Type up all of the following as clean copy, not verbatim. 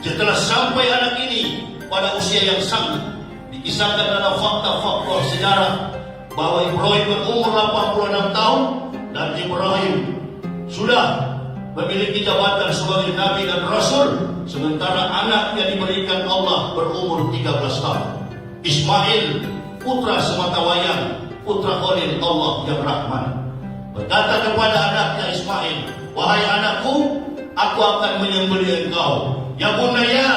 Setelah sampai anak ini pada usia yang sangat, dikisahkan dalam fakta-fakta sejarah bahwa Ibrahim berumur 86 tahun dan Ibrahim sudah memiliki jabatan sebagai Nabi dan Rasul, sementara anaknya diberikan Allah berumur 13 tahun. Ismail, putra sematawayang, putra Khalil Allah yang Rahman, berkata kepada anaknya Ismail, "Wahai anakku, aku akan menyembelih engkau. Ya bunaya,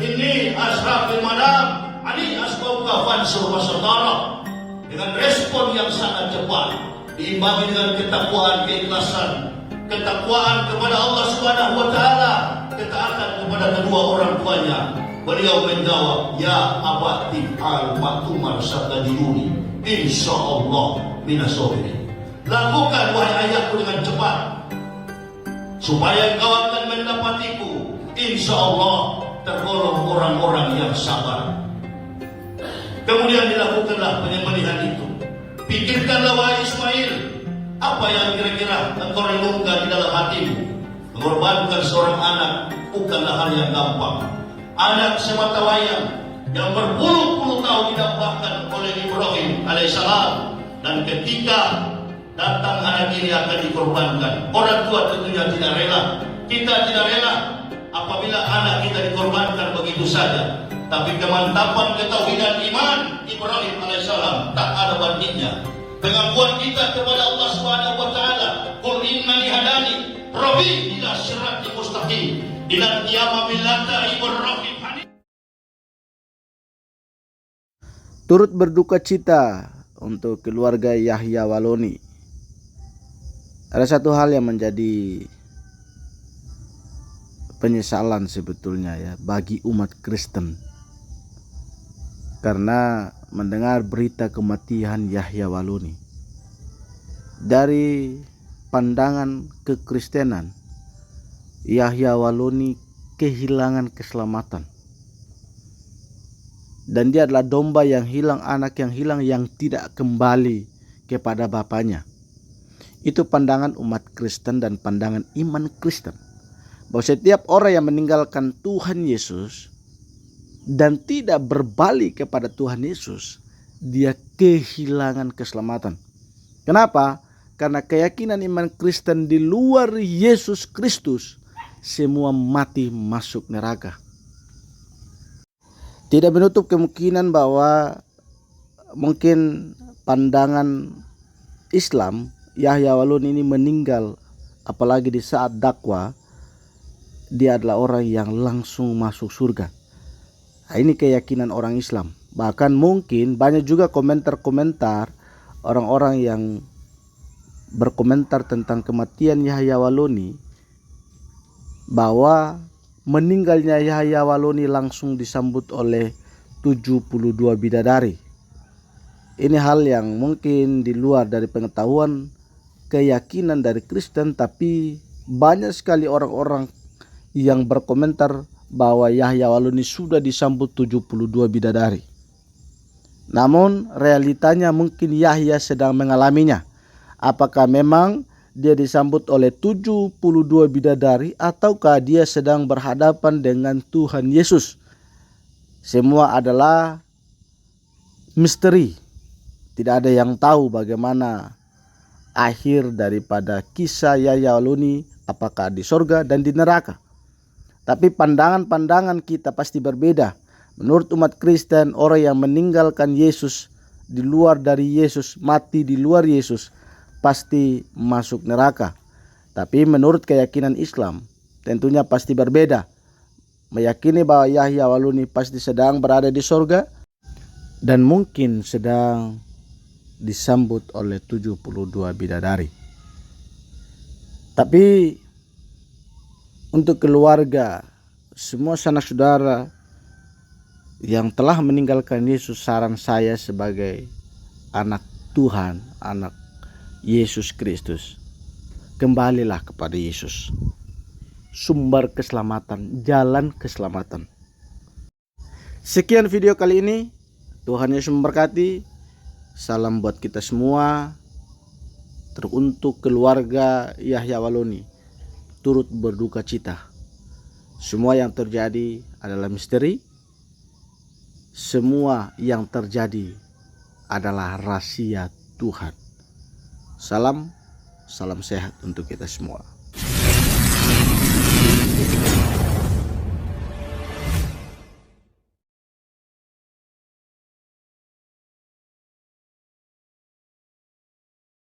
ini ashrafil manam, ani asbauka fansur wasatara." Dengan respon yang sangat cepat, diimbangi dengan ketakwaan, keikhlasan, ketakwaan kepada Allah Subhanahu wa taala, ketaatan kepada kedua orang tuanya. Beliau menjawab, "Ya abati al-matumar satajiduni, insyaallah minasabirin." Lakukan wahai ayahku dengan cepat, supaya engkau akan mendapatiku, insyaallah tergolong orang-orang yang sabar. Kemudian dilakukanlah penyembelihan itu. Pikirkanlah wahai Ismail, apa yang kira-kira engkau renungkan di dalam hatimu. Mengorbankan seorang anak bukanlah hal yang gampang. Anak sematawayang yang berpuluh-puluh tahun didapatkan oleh Ibrahim alaihissalam, dan ketika datang anak ini akan dikorbankan, orang tua tentunya tidak rela. Kita tidak rela apabila anak kita dikorbankan begitu saja. Tapi kemantapan ketauhidan iman Ibrahim alaihissalam tak ada bandingnya. Pengakuan kita kepada Allah Subhanahu wa taala, "Qul innani hadani rabbi ila siratal mustaqim, ila qiyamah millata Ibrahim hanif." Turut berduka cita untuk keluarga Yahya Waloni. Ada satu hal yang menjadi penyesalan sebetulnya ya bagi umat Kristen, karena mendengar berita kematian Yahya Waloni. Dari pandangan kekristenan, Yahya Waloni kehilangan keselamatan, dan dia adalah domba yang hilang, anak yang hilang, yang tidak kembali kepada bapaknya. Itu pandangan umat Kristen dan pandangan iman Kristen, bahwa setiap orang yang meninggalkan Tuhan Yesus dan tidak berbalik kepada Tuhan Yesus, dia kehilangan keselamatan. Kenapa? Karena keyakinan iman Kristen di luar Yesus Kristus, semua mati masuk neraka. Tidak menutup kemungkinan bahwa mungkin pandangan Islam, Yahya Waloni ini meninggal, apalagi di saat dakwah, dia adalah orang yang langsung masuk surga. Nah, ini keyakinan orang Islam. Bahkan mungkin banyak juga komentar-komentar orang-orang yang berkomentar tentang kematian Yahya Waloni, bahwa meninggalnya Yahya Waloni langsung disambut oleh 72 bidadari. Ini hal yang mungkin di luar dari pengetahuan keyakinan dari Kristen, tapi banyak sekali orang-orang yang berkomentar bahwa Yahya Waloni sudah disambut 72 bidadari. Namun realitanya mungkin Yahya sedang mengalaminya. Apakah memang dia disambut oleh 72 bidadari, ataukah dia sedang berhadapan dengan Tuhan Yesus? Semua adalah misteri. Tidak ada yang tahu bagaimana akhir daripada kisah Yahya Waloni, apakah di sorga dan di neraka. Tapi pandangan-pandangan kita pasti berbeda. Menurut umat Kristen, orang yang meninggalkan Yesus, di luar dari Yesus, mati di luar Yesus, pasti masuk neraka. Tapi menurut keyakinan Islam, tentunya pasti berbeda. Meyakini bahwa Yahya Waloni pasti sedang berada di sorga, dan mungkin sedang disambut oleh 72 bidadari. Tapi untuk keluarga, semua sanak saudara yang telah meninggalkan Yesus, saran saya sebagai anak Tuhan, anak Yesus Kristus, kembalilah kepada Yesus, sumber keselamatan, jalan keselamatan. Sekian video kali ini. Tuhan Yesus memberkati. Salam buat kita semua. Teruntuk keluarga Yahya Waloni, turut berduka cita. Semua yang terjadi adalah misteri. Semua yang terjadi adalah rahasia Tuhan. Salam sehat untuk kita semua.